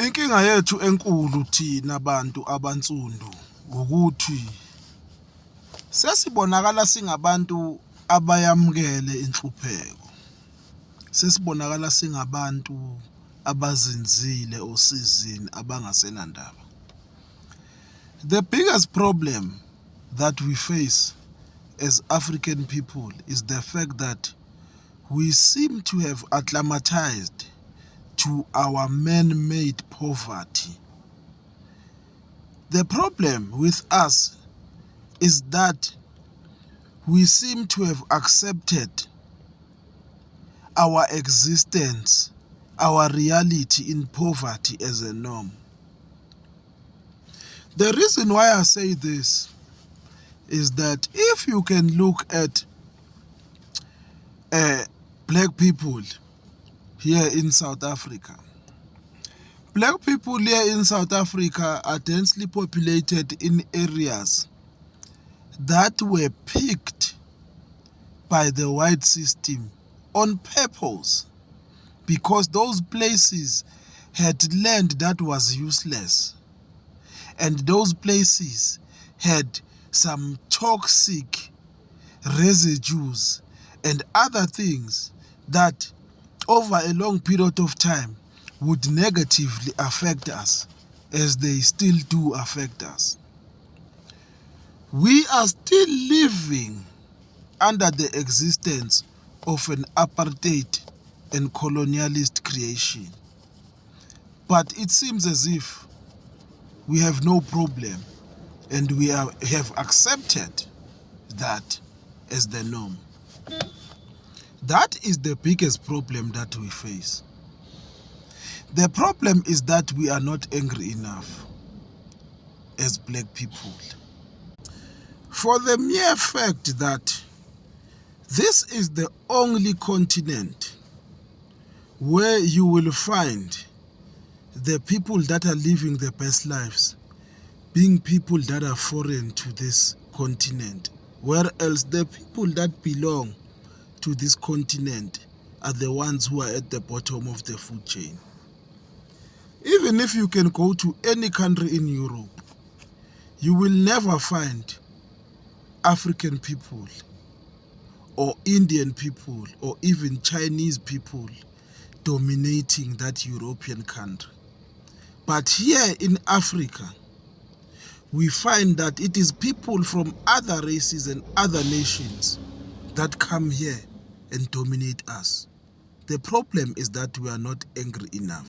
Inkinga yethu enkulu thina bantu abansundu ukuthi sesibonakala singabantu abayamukele inhlupheko. Sesibonakala singabantu abazinzile osizini abangasenandaba. The biggest problem that we face as African people is the fact that we seem to have acclimatized to our man-made poverty. The problem with us is that we seem to have accepted our existence, our reality in poverty as a norm. The reason why I say this is that if you can look at black people here in South Africa, black people here in South Africa are densely populated in areas that were picked by the white system on purpose, because those places had land that was useless, and those places had some toxic residues and other things that over a long period of time would negatively affect us, as they still do affect us. We are still living under the existence of an apartheid and colonialist creation. But it seems as if we have no problem, and we have accepted that as the norm. That is the biggest problem that we face. The problem is that we are not angry enough as black people. For the mere fact that this is the only continent where you will find the people that are living the best lives being people that are foreign to this continent, whereas the people that belong to this continent are the ones who are at the bottom of the food chain. Even if you can go to any country in Europe, you will never find African people or Indian people or even Chinese people dominating that European country. But here in Africa, we find that it is people from other races and other nations that come here and dominate us. The problem is that we are not angry enough.